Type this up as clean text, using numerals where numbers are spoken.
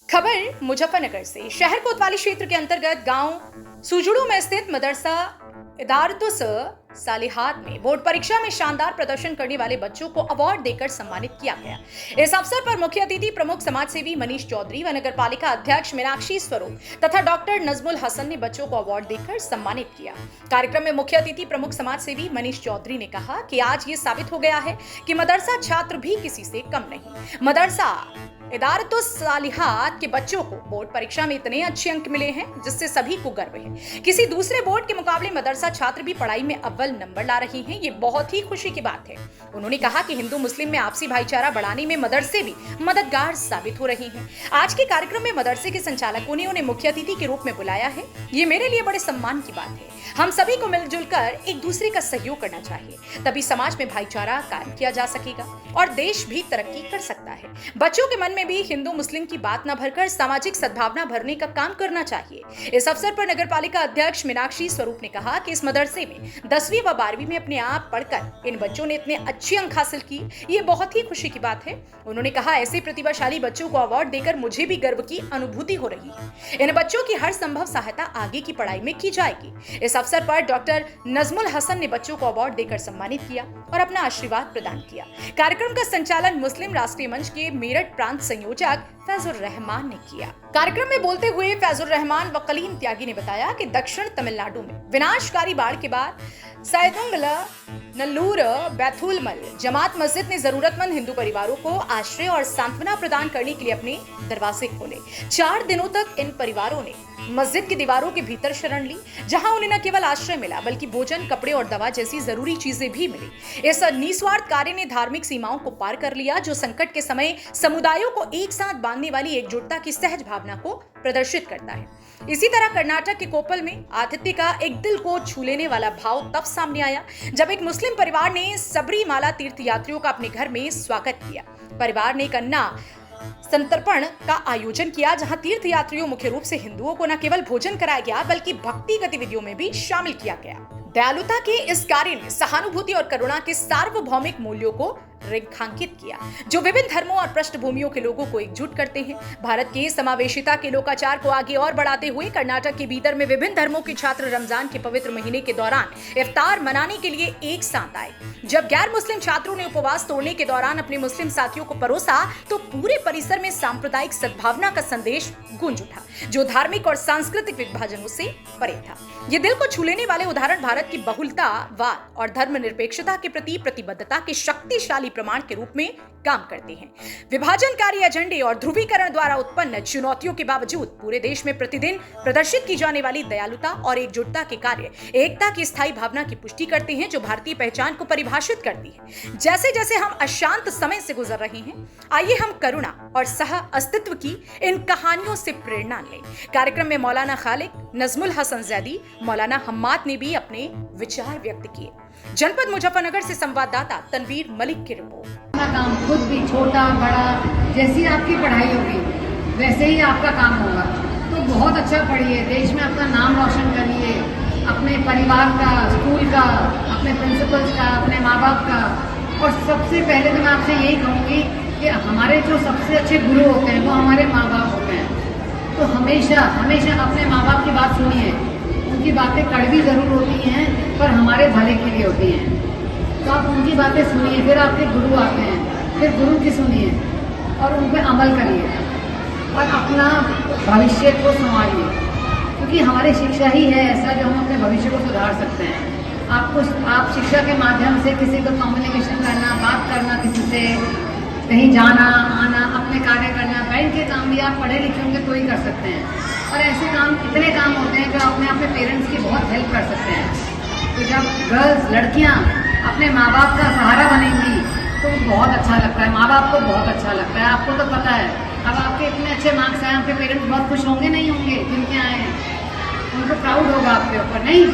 खबर मुजफ्फरनगर से। शहर कोतवाली क्षेत्र के अंतर्गत गांव सुजुड़ू में स्थित मदरसा इदारतुस सालिहात में बोर्ड परीक्षा में शानदार प्रदर्शन करने वाले बच्चों को अवार्ड देकर सम्मानित किया गया। इस अवसर पर मुख्य अतिथि प्रमुख समाज सेवी मनीष चौधरी व नगर पालिका अध्यक्ष मीनाक्षी स्वरूप तथा डॉक्टर नजमुल हसन ने बच्चों को अवार्ड देकर सम्मानित किया। कार्यक्रम में मुख्य अतिथि प्रमुख समाज सेवी मनीष चौधरी ने कहा कि आज ये साबित हो गया है कि मदरसा छात्र भी किसी से कम नहीं। मदरसा इदारतुस सालिहात के बच्चों को बोर्ड परीक्षा में इतने अच्छे अंक मिले हैं जिससे सभी को गर्व है। किसी दूसरे बोर्ड के मुकाबले मदरसा छात्र भी पढ़ाई में अव्वल नंबर ला रहे हैं, ये बहुत ही खुशी की बात है। उन्होंने कहा कि हिंदू मुस्लिम में आपसी भाईचारा बढ़ाने में मदरसे भी मददगार साबित हो रहे हैं। आज के कार्यक्रम में मदरसे के संचालकों ने उन्हें मुख्य अतिथि के रूप में बुलाया है। ये मेरे लिए बड़े सम्मान की बात है। हम सभी को मिलजुल कर एक दूसरे का सहयोग करना चाहिए, तभी समाज में भाईचारा कायम किया जा सकेगा और देश भी तरक्की कर सकता है। बच्चों के मन में भी हिंदू मुस्लिम की बात न भरकर सामाजिक सद्भावना भरने का काम करना चाहिए। इस अवसर पर नगर पालिका अध्यक्ष मीनाक्षी स्वरूप ने कहा कि इस मदरसे में 10वीं व 12वीं में अपने आप पढ़कर इन बच्चों ने इतने अच्छे अंक हासिल किए, ये बहुत ही खुशी की बात है। उन्होंने कहा, ऐसे प्रतिभाशाली बच्चों को अवार्ड देकर मुझे भी गर्व की अनुभूति हो रही है। इन बच्चों की हर संभव सहायता आगे की पढ़ाई में की जाएगी। इस अवसर पर डॉक्टर नजमुल हसन ने बच्चों को अवार्ड देकर सम्मानित किया और अपना आशीर्वाद प्रदान किया। कार्यक्रम का संचालन मुस्लिम राष्ट्रीय मंच के मेरठ प्रांत संयोजक फैजुर रहमान ने किया। कार्यक्रम में बोलते हुए फैजुर रहमान व कलीम त्यागी ने बताया कि दक्षिण तमिलनाडु में विनाशकारी बाढ़ के बाद सैदुंगला नल्लूर बैथुलमल जमात मस्जिद ने जरूरतमंद हिंदू परिवारों को आश्रय और सांत्वना प्रदान करने के लिए अपने दरवाजे खोले। 4 दिनों तक इन परिवारों ने मस्जिद की दीवारों के भीतर शरण ली, जहां उन्हें न केवल आश्रय मिला बल्कि भोजन, कपड़े और दवा जैसी जरूरी चीजें भी मिली। इस निस्वार्थ कार्य ने धार्मिक सीमाओं को पार कर लिया, जो संकट के समय समुदायों को एक साथ बांधने वाली एकजुटता की सहज भावना को प्रदर्शित करता है। इसी तरह कर्नाटक के कोप्पल में आतिथ्य का एक दिल को छू लेने वाला भाव तब सामने आया जब एक मुस्लिम परिवार ने सबरीमाला तीर्थ यात्रियों का अपने घर में स्वागत किया। परिवार ने एक अन्ना संतर्पण का आयोजन किया, जहां तीर्थ यात्रियों मुख्य रूप से हिंदुओं को न केवल भोजन कराया गया बल्कि भक्ति गतिविधियों में भी शामिल किया गया। दयालुता के इस कार्य ने सहानुभूति और करुणा के सार्वभौमिक मूल्यों को रेखांकित किया, जो विभिन्न धर्मों और पृष्ठभूमियों के लोगों को एकजुट करते हैं। भारत के समावेशिता के लोकाचार को आगे और बढ़ाते हुए कर्नाटक के भीतर में विभिन्न धर्मों के छात्र रमजान के पवित्र महीने के दौरान इफ्तार मनाने के लिए एक साथ आए। जब गैर मुस्लिम छात्रों ने उपवास तोड़ने के दौरान अपने मुस्लिम साथियों को परोसा, तो पूरे परिसर में सांप्रदायिक सद्भावना का संदेश गूंज उठा, जो धार्मिक और सांस्कृतिक विभाजनों से परे था। ये दिल को छू लेने वाले उदाहरण भारत की बहुलतावाद और धर्मनिरपेक्षता के प्रति प्रतिबद्धता के शक्तिशाली प्रमाण के रूप में काम करते हैं। विभाजनकारी एजेंडे और ध्रुवीकरण द्वारा उत्पन्न चुनौतियों के बावजूद पूरे देश में प्रतिदिन प्रदर्शित की जाने वाली दयालुता और एकजुटता के कार्य एकता की स्थायी भावना की पुष्टि करते हैं, जो भारतीय पहचान को परिभाषित करती है। जैसे जैसे हम अशांत समय से गुजर रहे हैं, आइए हम करुणा और सह अस्तित्व की इन कहानियों से प्रेरणा लें। कार्यक्रम में मौलाना खालिक, नजमुल हसन जैदी, मौलाना हम्माद ने भी अपने विचार व्यक्त किए। जनपद मुजफ्फरनगर से संवाददाता तनवीर मलिक की रिपोर्ट। काम खुद भी छोटा बड़ा जैसी आपकी पढ़ाई होगी वैसे ही आपका काम होगा, तो बहुत अच्छा पढ़िए, देश में अपना नाम रोशन करिए, अपने परिवार का, स्कूल का, अपने प्रिंसिपल्स का, अपने माँ बाप का। और सबसे पहले तो मैं आपसे यही कहूँगी कि हमारे जो सबसे अच्छे गुरु होते हैं वो हमारे माँ बाप होते हैं, तो हमेशा हमेशा अपने माँ बाप की बात सुनिए। उनकी बातें कड़वी जरूर होती हैं पर हमारे भले के लिए होती हैं, तो आप उनकी बातें सुनिए। फिर आपके गुरु आते हैं, फिर गुरु की सुनिए और उन पर अमल करिए और अपना भविष्य को संवारिए, क्योंकि हमारी शिक्षा ही है ऐसा जो हम अपने भविष्य को सुधार सकते हैं। आप शिक्षा के माध्यम से किसी को कम्युनिकेशन करना, बात करना, किसी से कहीं जाना आना, अपने कार्य करना, बैंक के काम भी आप पढ़े लिखे होंगे तो ही कर सकते हैं। और ऐसे काम, इतने काम होते हैं जो अपने अपने पेरेंट्स की बहुत हेल्प कर सकते हैं। तो जब गर्ल्स, लड़कियाँ अपने माँ बाप का सहारा बनेंगी तो बहुत अच्छा लगता है, माँ बाप को बहुत अच्छा लगता है। आपको तो पता है, अब आपके इतने अच्छे मार्क्स आए, आपके पेरेंट्स बहुत खुश होंगे नहीं होंगे जिनके आए हैं, उनको प्राउड होगा आपके ऊपर, नहीं?